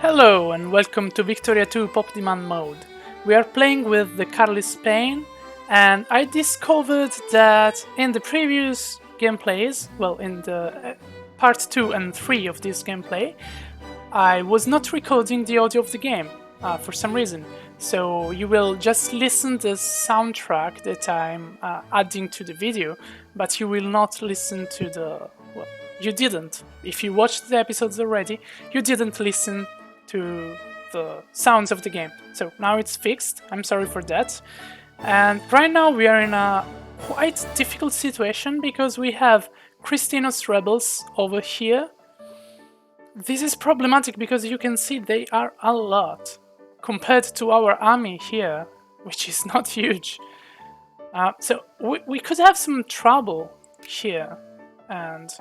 Hello and welcome to Victoria 2 Pop Demand mode. We are playing with the Carlist Spain, and I discovered that in the previous gameplays, well, in the part 2 and 3 of this gameplay, I was not recording the audio of the game for some reason. So you will just listen to the soundtrack that I'm adding to the video, but you will not listen to the... well, you didn't. If you watched the episodes already, you didn't listen to the sounds of the game. So now it's fixed, I'm sorry for that. And right now we are in a quite difficult situation because we have Christinos rebels over here. This is problematic because you can see they are a lot compared to our army here, which is not huge. So we could have some trouble here, and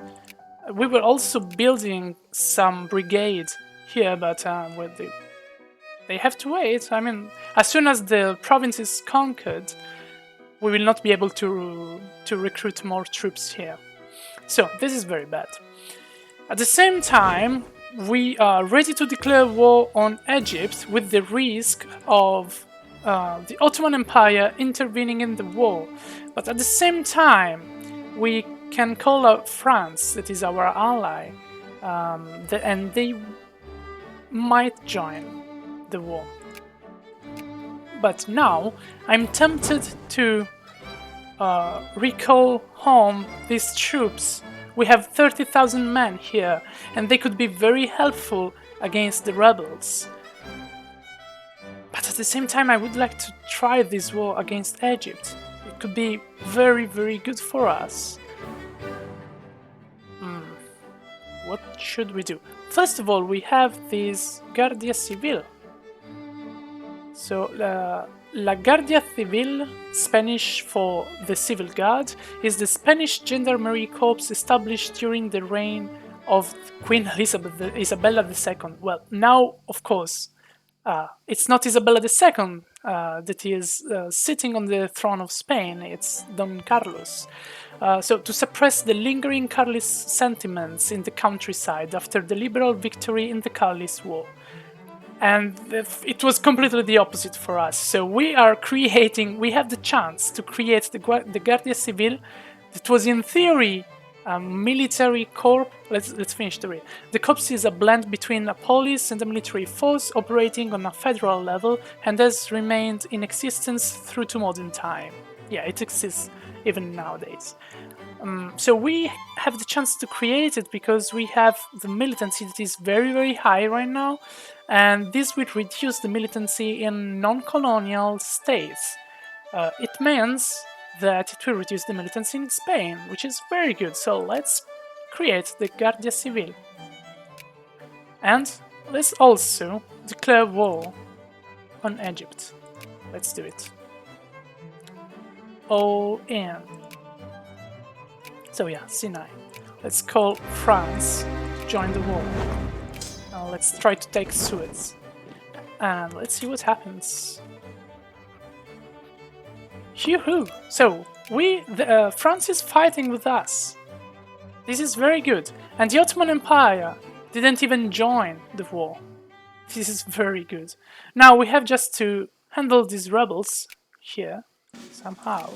we were also building some brigade here, but they have to wait. I mean, as soon as the province is conquered, we will not be able to recruit more troops here. So this is very bad. At the same time, we are ready to declare war on Egypt with the risk of the Ottoman Empire intervening in the war. But at the same time, we can call out France, that is our ally, and they might join the war. But now, I'm tempted to recall home these troops. We have 30,000 men here, and they could be very helpful against the rebels. But at the same time, I would like to try this war against Egypt. It could be very, very good for us. What should we do? First of all, we have this Guardia Civil. So, La Guardia Civil, Spanish for the Civil Guard, is the Spanish gendarmerie corps established during the reign of Queen Isabella II. Well, now, of course, it's not Isabella II that is sitting on the throne of Spain, it's Don Carlos. So to suppress the lingering Carlist sentiments in the countryside after the liberal victory in the Carlist War. And it was completely the opposite for us. So we have the chance to create the Guardia Civil that was in theory a military corps. Let's finish the read. The corps is a blend between a police and a military force operating on a federal level and has remained in existence through to modern time. Yeah, it exists even nowadays. So we have the chance to create it because we have the militancy that is very, very high right now, and this will reduce the militancy in non-colonial states. It means that it will reduce the militancy in Spain, which is very good. So let's create the Guardia Civil. And let's also declare war on Egypt. Let's do it. All in. So yeah, C9. Let's call France to join the war. Now let's try to take Suez. And let's see what happens. Yoo-hoo! So, France is fighting with us. This is very good. And the Ottoman Empire didn't even join the war. This is very good. Now we have just to handle these rebels here, somehow.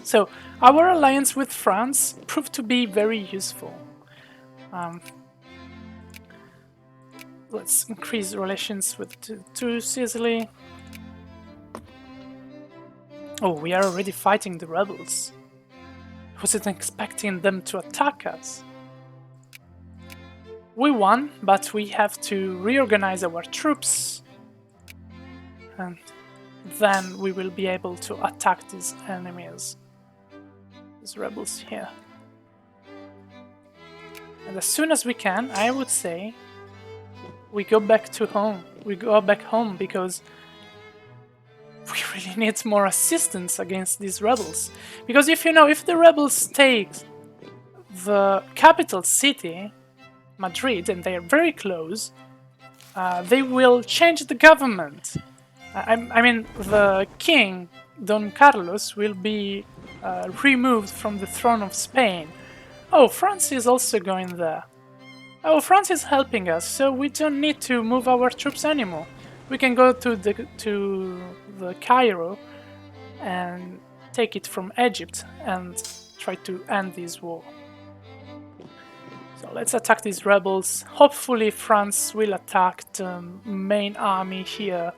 So, our alliance with France proved to be very useful. Let's increase relations with to Sicily. Oh, we are already fighting the rebels. I wasn't expecting them to attack us. We won, but we have to reorganize our troops. And then we will be able to attack these enemies. These rebels here. And as soon as we can, I would say, we go back to home. We go back home because we really need more assistance against these rebels. Because if the rebels take the capital city, Madrid, and they are very close, they will change the government. I mean, the king, Don Carlos, will be removed from the throne of Spain. Oh, France is also going there. Oh, France is helping us, so we don't need to move our troops anymore. We can go to the Cairo and take it from Egypt and try to end this war. So let's attack these rebels. Hopefully France will attack the main army here.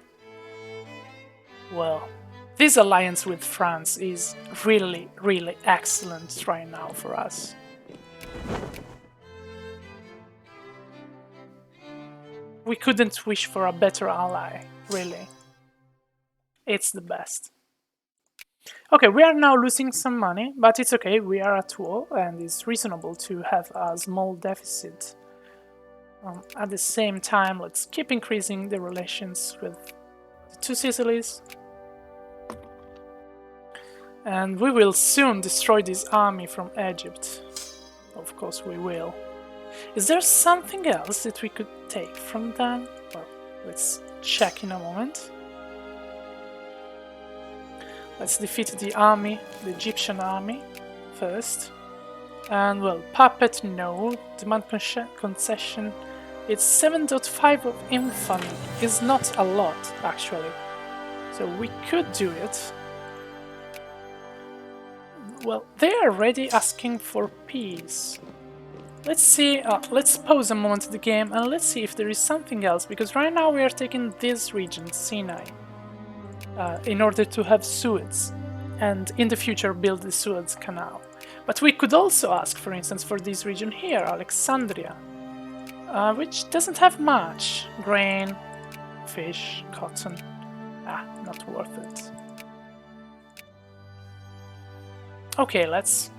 Well, this alliance with France is really, really excellent right now for us. We couldn't wish for a better ally, really. It's the best. Okay, we are now losing some money, but it's okay, we are at war, and it's reasonable to have a small deficit. At the same time, let's keep increasing the relations with the two Sicilies. And we will soon destroy this army from Egypt. Of course we will. Is there something else that we could take from them? Well, let's check in a moment. Let's defeat the army, the Egyptian army, first. And well, puppet, no. Demand concession. It's 7.5 of infamy. Is not a lot, actually. So we could do it. Well, they are already asking for peace. Let's see, let's pause a moment the game and let's see if there is something else, because right now we are taking this region, Sinai, in order to have Suez, and in the future build the Suez Canal. But we could also ask, for instance, for this region here, Alexandria, which doesn't have much. Grain, fish, cotton, not worth it. Okay, let's...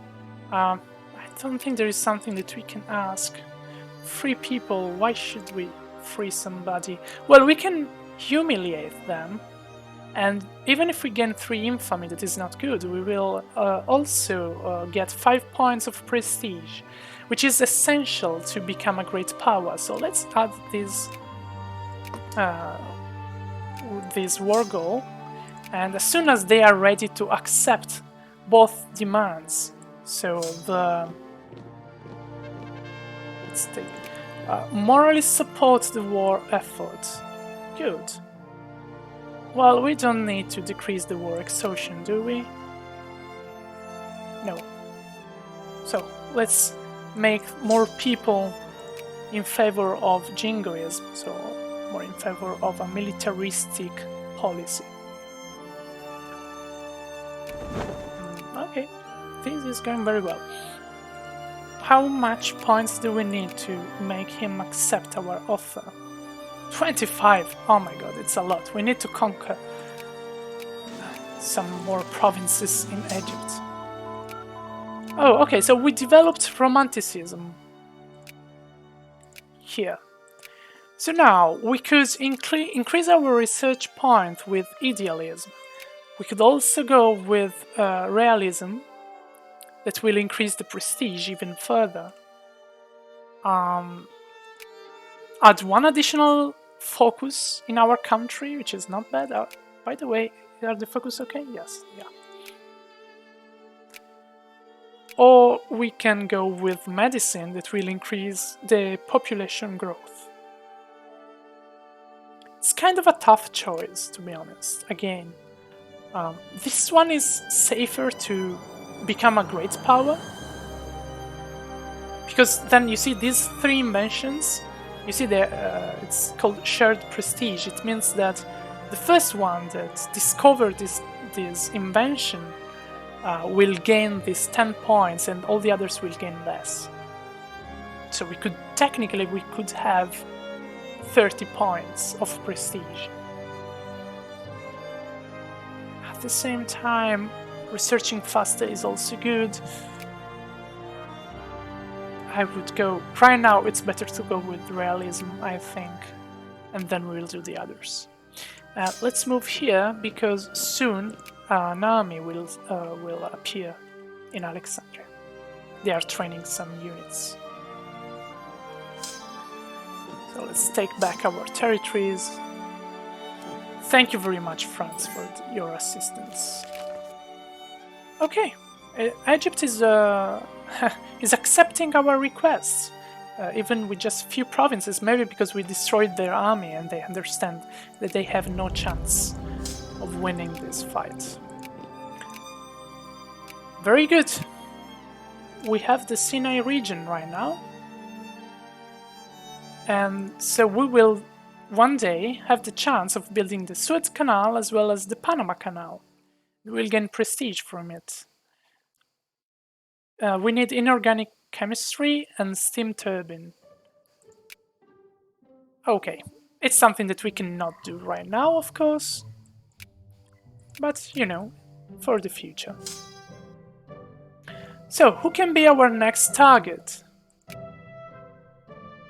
I don't think there is something that we can ask. Free people, why should we free somebody? Well, we can humiliate them, and even if we gain 3 infamy, that is not good, we will also get 5 points of prestige, which is essential to become a great power. So let's add this war goal, and as soon as they are ready to accept both demands, so let's take morally support the war effort. Good. Well, we don't need to decrease the war exhaustion, do we? No. So let's make more people in favor of jingoism, so more in favor of a militaristic policy. Okay, this is going very well. How much points do we need to make him accept our offer? 25! Oh my god, it's a lot. We need to conquer some more provinces in Egypt. Oh, okay, so we developed romanticism here. So now we could increase our research point with idealism. We could also go with realism, that will increase the prestige even further. Add 1 additional focus in our country, which is not bad. By the way, are the focus okay? Yes, yeah. Or we can go with medicine, that will increase the population growth. It's kind of a tough choice, to be honest. Again, this one is safer to become a great power, because then you see these 3 inventions, you see it's called shared prestige. It means that the first one that discovered this invention will gain these 10 points and all the others will gain less. So we could have 30 points of prestige. At the same time, researching faster is also good. I would go... Right now it's better to go with realism, I think. And then we'll do the others. Let's move here, because soon an army will appear in Alexandria. They are training some units. So let's take back our territories. Thank you very much, France, for your assistance. Okay, Egypt is is accepting our requests. even with just few provinces, maybe because we destroyed their army and they understand that they have no chance of winning this fight. Very good. We have the Sinai region right now. And so we will one day have the chance of building the Suez Canal as well as the Panama Canal. We'll gain prestige from it. We need inorganic chemistry and steam turbine. Okay, it's something that we cannot do right now, of course. But, you know, for the future. So, who can be our next target?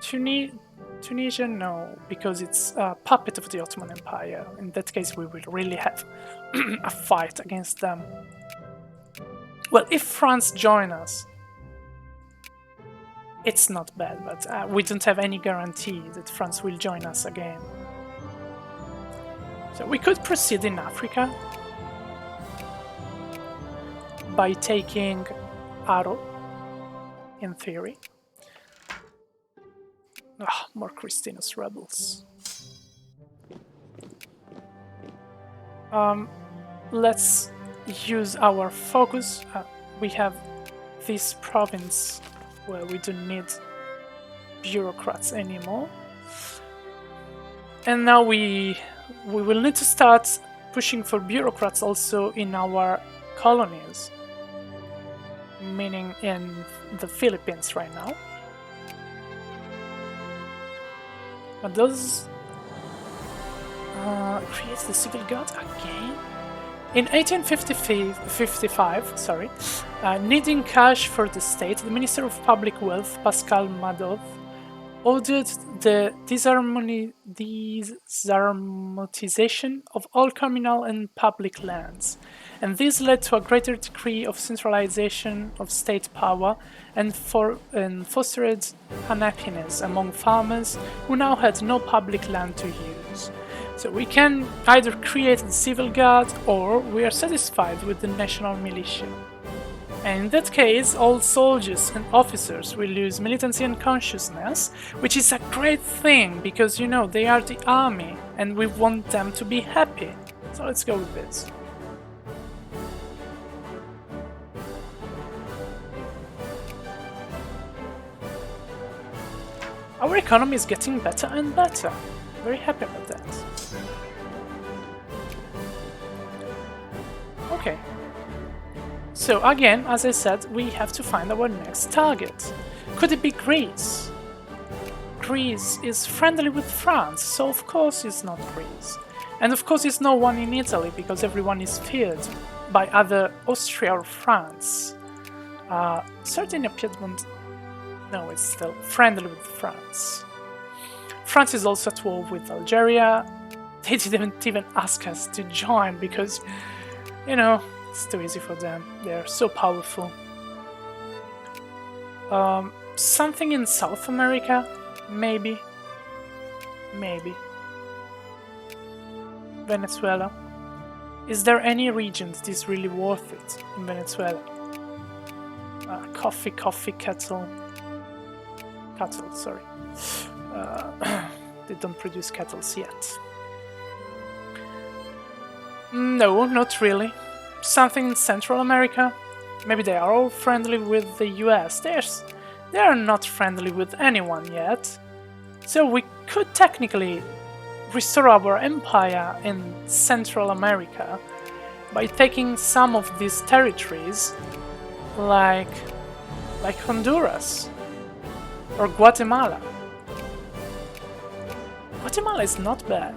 Tunisia? No, because it's a puppet of the Ottoman Empire. In that case, we will really have a fight against them. Well, if France joins us, it's not bad, but we don't have any guarantee that France will join us again. So we could proceed in Africa by taking Aro, in theory. More Christinus rebels. Let's use our focus. We have this province where we don't need bureaucrats anymore. And now we will need to start pushing for bureaucrats also in our colonies, meaning in the Philippines right now. But those creates the civil guard again? In 1855, needing cash for the state, the Minister of Public Wealth, Pascal Madoff, ordered the disarmatization of all communal and public lands, and this led to a greater degree of centralization of state power and fostered unhappiness among farmers who now had no public land to use. So we can either create the civil guard or we are satisfied with the national militia. And in that case, all soldiers and officers will lose militancy and consciousness, which is a great thing because, you know, they are the army and we want them to be happy. So let's go with this. Our economy is getting better and better. Very happy about that. Okay. So again, as I said, we have to find our next target. Could it be Greece? Greece is friendly with France, so of course it's not Greece. And of course it's no one in Italy, because everyone is feared by either Austria or France. Certainly Piedmont, no, it's still friendly with France. France is also at war with Algeria. They didn't even ask us to join because, you know, it's too easy for them. They're so powerful. Something in South America? Maybe. Maybe. Venezuela. Is there any region that is really worth it in Venezuela? Coffee, cattle. Cattle, sorry. They don't produce cattle yet. No, not really. Something in Central America? Maybe they are all friendly with the US. They are not friendly with anyone yet. So we could technically restore our empire in Central America by taking some of these territories, like Honduras or Guatemala. Guatemala is not bad.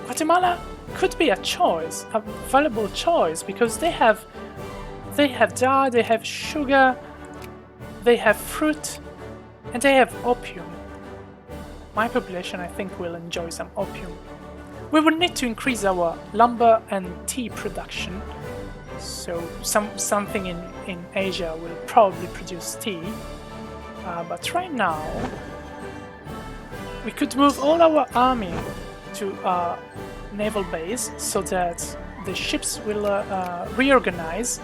Guatemala could be a choice, a valuable choice, because they have dye, they have sugar, they have fruit, and they have opium. My population, I think, will enjoy some opium. We will need to increase our lumber and tea production, so something in Asia will probably produce tea, but right now we could move all our army to a naval base so that the ships will reorganize,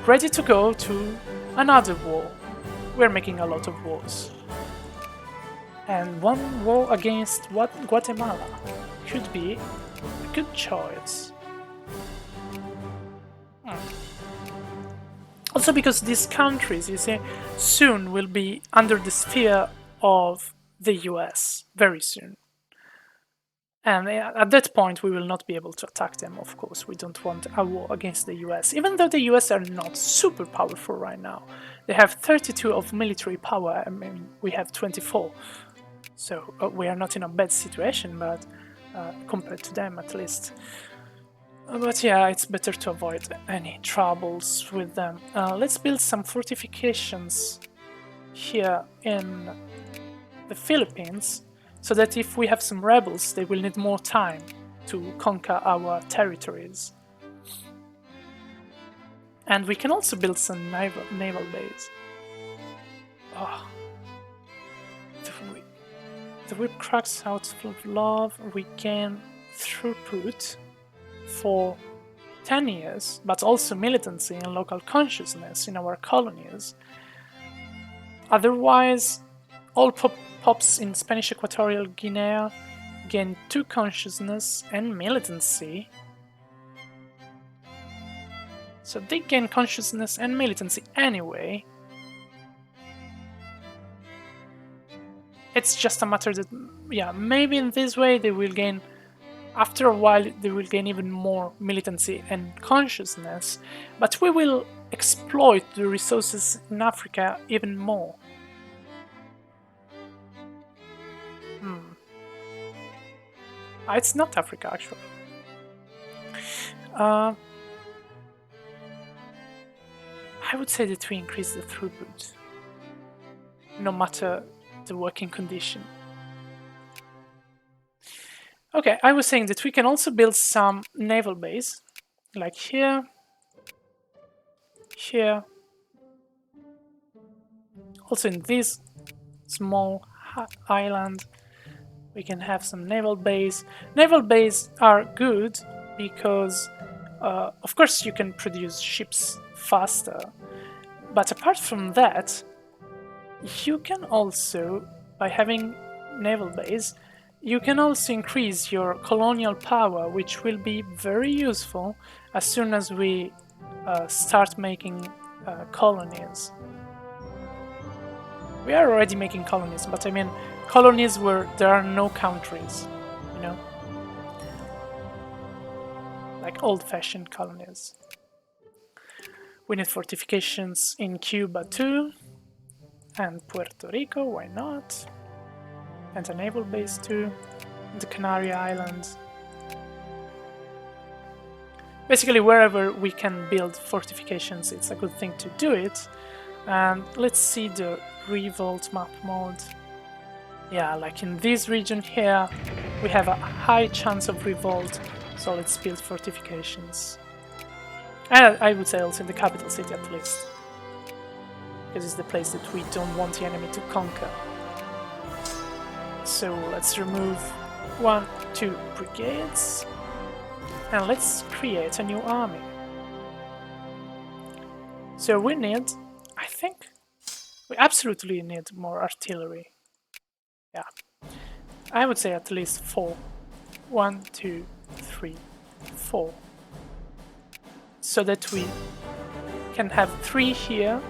ready to go to another war. we're making a lot of wars. And one war against Guatemala could be a good choice. Also because these countries, you see, soon will be under the sphere of the US, very soon. And at that point, we will not be able to attack them, of course. We don't want a war against the US, even though the US are not super powerful right now. They have 32 of military power, I mean, we have 24. So we are not in a bad situation, but compared to them at least. But yeah, it's better to avoid any troubles with them. Let's build some fortifications here in the Philippines, so that if we have some rebels, they will need more time to conquer our territories. And we can also build some naval base. Oh. The whip cracks out of love, we gain throughput for 10 years, but also militancy and local consciousness in our colonies. Otherwise, all pops in Spanish Equatorial Guinea gain 2 consciousness and militancy. So they gain consciousness and militancy anyway. It's just a matter that, yeah, maybe in this way they will gain, after a while, they will gain even more militancy and consciousness, but we will exploit the resources in Africa even more. It's not Africa, actually. I would say that we increase the throughput, no matter the working condition. Okay, I was saying that we can also build some naval base, like here, here, also in this small island, we can have some naval base. Naval bases are good because, of course, you can produce ships faster, but apart from that, you can also, by having naval base, you can also increase your colonial power, which will be very useful as soon as we start making colonies. We are already making colonies, but I mean colonies where there are no countries, you know? Like old-fashioned colonies. We need fortifications in Cuba too, and Puerto Rico, why not? And a naval base too, the Canary Islands. Basically, wherever we can build fortifications, it's a good thing to do it. And let's see the revolt map mode. Yeah, like in this region here, we have a high chance of revolt, so let's build fortifications. And I would say also in the capital city at least, because it's the place that we don't want the enemy to conquer. So let's remove 1, 2 brigades, and let's create a new army. So we need, I think, we absolutely need more artillery. Yeah, I would say at least 4. 1, 2, 3, 4. So that we can have 3 here.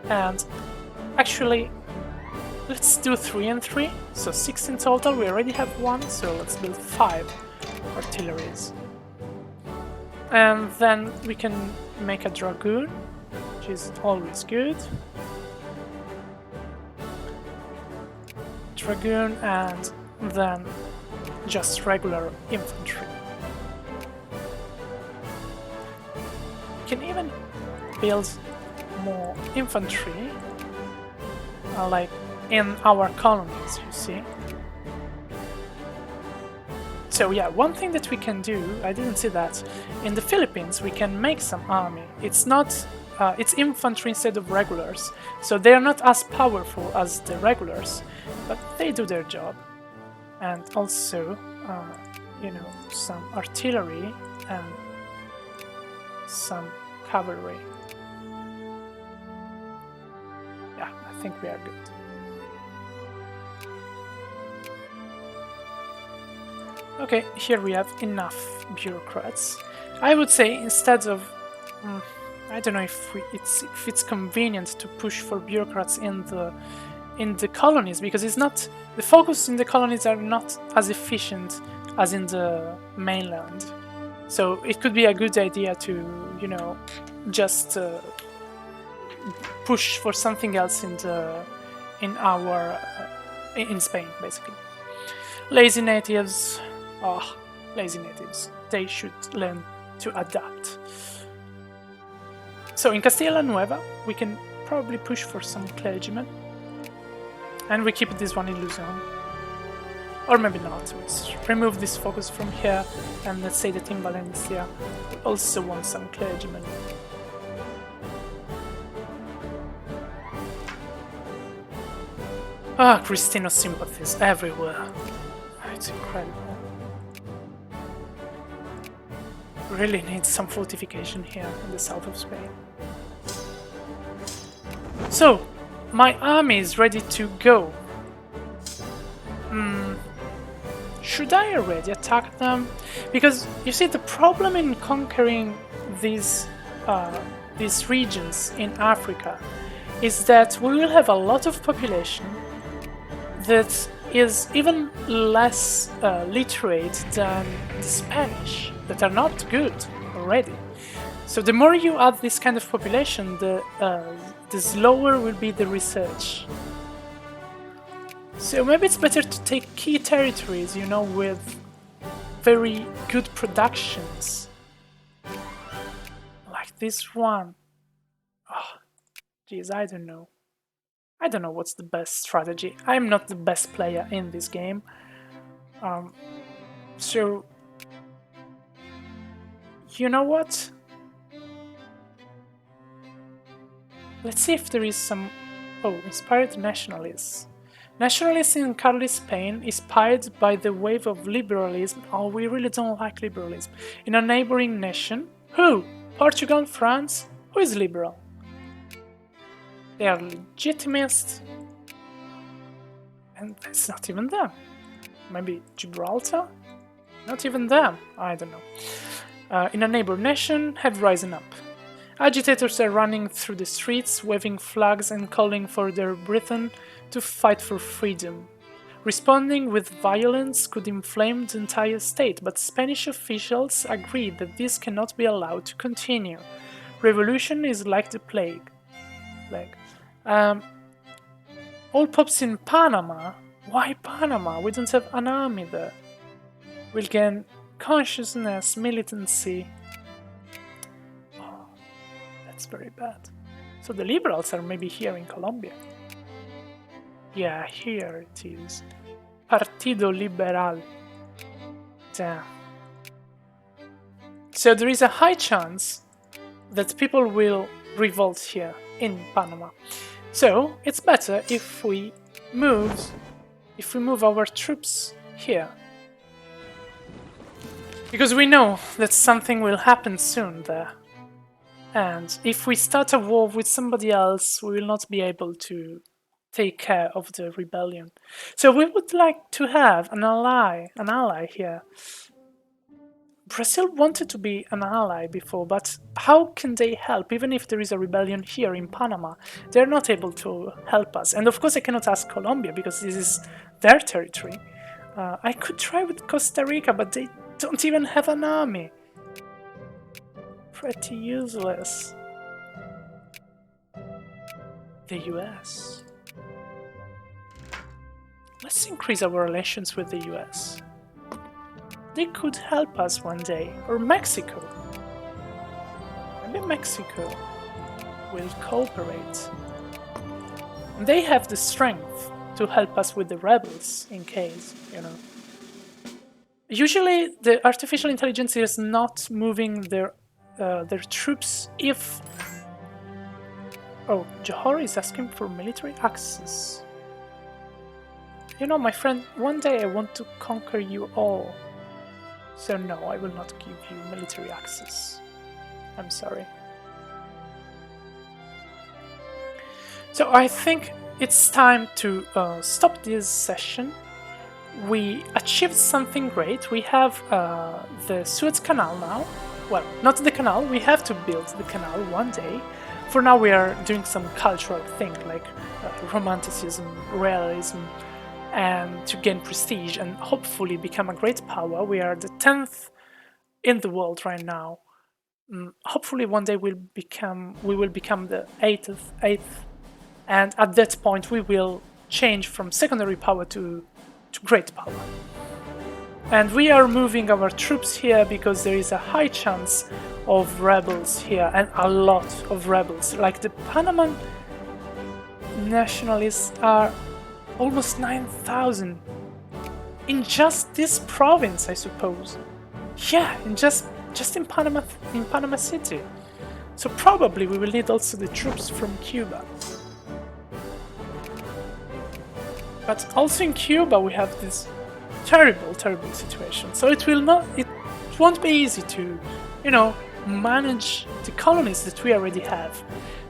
And actually, let's do 3 and 3. So 6 in total. We already have 1, so let's build 5 artilleries. And then we can make a dragoon, which is always good. Dragoon, and then just regular infantry. We can even build more infantry, like in our colonies, you see. So yeah, one thing that we can do, I didn't see that, in the Philippines we can make some army. It's not, it's infantry instead of regulars, so they are not as powerful as the regulars, but they do their job. And also, you know, some artillery and some cavalry. think we are good. Okay, here we have enough bureaucrats. I would say instead of... I don't know if it's convenient to push for bureaucrats in the colonies, because it's not... The focus in the colonies are not as efficient as in the mainland. So it could be a good idea to, you know, just push for something else in Spain, basically. Lazy natives. Oh, lazy natives. They should learn to adapt. So in Castilla Nueva, we can probably push for some clergymen. And we keep this one in Luzon. Or maybe not. Let's remove this focus from here. And let's say that in Valencia, we also want some clergymen. Ah, Cristino sympathies everywhere. It's incredible. Really need some fortification here in the south of Spain. So, my army is ready to go. Should I already attack them? Because you see, the problem in conquering these regions in Africa is that we will have a lot of population that is even less literate than the Spanish, that are not good already. So the more you add this kind of population, the slower will be the research. So maybe it's better to take key territories, you know, with very good productions. Like this one. Oh, geez, I don't know. I don't know what's the best strategy. I'm not the best player in this game. So, you know what? Let's see if there is some... Oh, inspired nationalists. Nationalists in Carlist Spain, inspired by the wave of liberalism. Oh, we really don't like liberalism. In a neighboring nation. Who? Portugal, France? Who is liberal? They are legitimist. And it's not even them. Maybe Gibraltar? Not even them. I don't know. In a neighbor nation, have risen up. Agitators are running through the streets, waving flags and calling for their brethren to fight for freedom. Responding with violence could inflame the entire state, but Spanish officials agree that this cannot be allowed to continue. Revolution is like the plague. All pops in Panama? Why Panama? We don't have an army there. We'll gain consciousness, militancy. Oh, that's very bad. So the liberals are maybe here in Colombia. Yeah, here it is. Partido Liberal. Damn. So there is a high chance that people will revolt here in Panama. So it's better if we move our troops here. Because we know that something will happen soon there. And if we start a war with somebody else, we will not be able to take care of the rebellion. So we would like to have an ally here. Brazil wanted to be an ally before, but how can they help? Even if there is a rebellion here in Panama, they're not able to help us. And of course I cannot ask Colombia, because this is their territory. I could try with Costa Rica, but they don't even have an army. Pretty useless. The US. Let's increase our relations with the US. They could help us one day. Or Mexico. Maybe Mexico will cooperate. And they have the strength to help us with the rebels, in case, you know. Usually the artificial intelligence is not moving their troops if... Oh, Johor is asking for military access. You know, my friend, one day I want to conquer you all. So no, I will not give you military access. I'm sorry. So I think it's time to stop this session. We achieved something great. We have the Suez Canal now. Well, not the canal, we have to build the canal one day. For now, we are doing some cultural thing like romanticism, realism, and to gain prestige and hopefully become a great power. We are the 10th in the world right now. Hopefully, one day we will become the eighth, and at that point, we will change from secondary power to great power. And we are moving our troops here because there is a high chance of rebels here, and a lot of rebels. Like the Panaman nationalists are almost 9,000 in just this province, I suppose. Yeah, just in Panama City. So probably we will need also the troops from Cuba. But also in Cuba we have this terrible situation. So it won't be easy to, manage the colonies that we already have.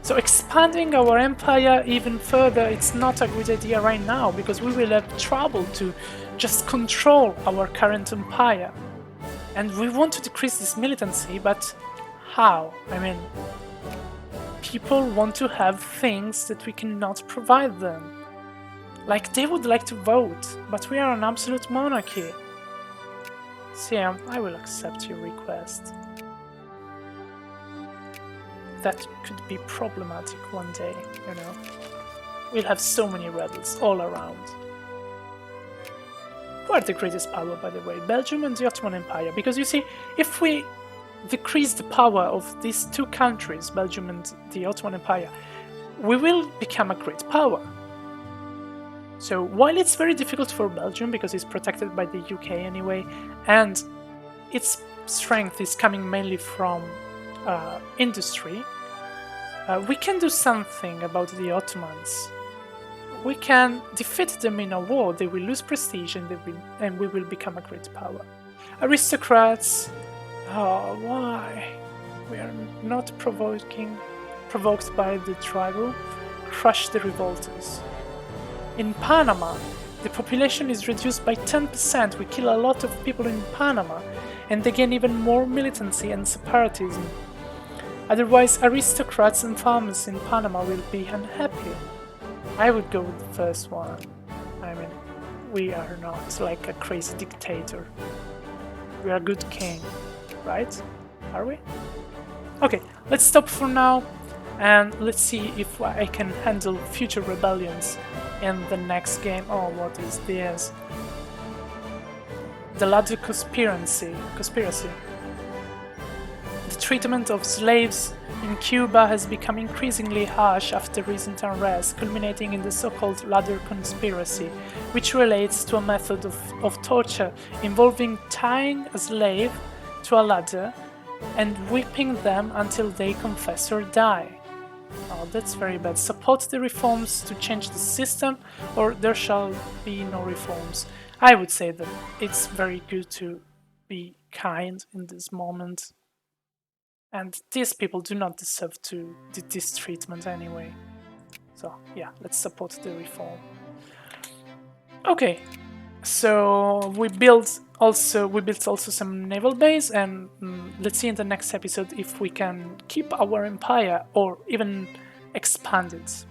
So expanding our empire even further, it's not a good idea right now because we will have trouble to just control our current empire. And we want to decrease this militancy, but how? I mean, people want to have things that we cannot provide them. Like, they would like to vote, but we are an absolute monarchy. Siam, I will accept your request. That could be problematic one day, We'll have so many rebels all around. Who are the greatest power, by the way? Belgium and the Ottoman Empire. Because you see, if we decrease the power of these two countries, Belgium and the Ottoman Empire, we will become a great power. So while it's very difficult for Belgium because it's protected by the UK anyway, and its strength is coming mainly from industry, we can do something about the Ottomans. We can defeat them in a war. They will lose prestige and we will become a great power. Aristocrats, why? We are not provoked by the tribal. Crush the revolters. In Panama, the population is reduced by 10%. We kill a lot of people in Panama, and they gain even more militancy and separatism. Otherwise, aristocrats and farmers in Panama will be unhappy. I would go with the first one. I mean, we are not like a crazy dictator. We are a good king, right? Are we? Okay, let's stop for now, and let's see if I can handle future rebellions in the next game. Oh, what is this? The ladder conspiracy. The treatment of slaves in Cuba has become increasingly harsh after recent unrest, culminating in the so-called ladder conspiracy, which relates to a method of torture involving tying a slave to a ladder and whipping them until they confess or die. Oh, that's very bad. Support the reforms to change the system, or there shall be no reforms. I would say that it's very good to be kind in this moment. And these people do not deserve this treatment anyway. So yeah, let's support the reform. Okay, so we built also some naval base, and let's see in the next episode if we can keep our empire or even expand it.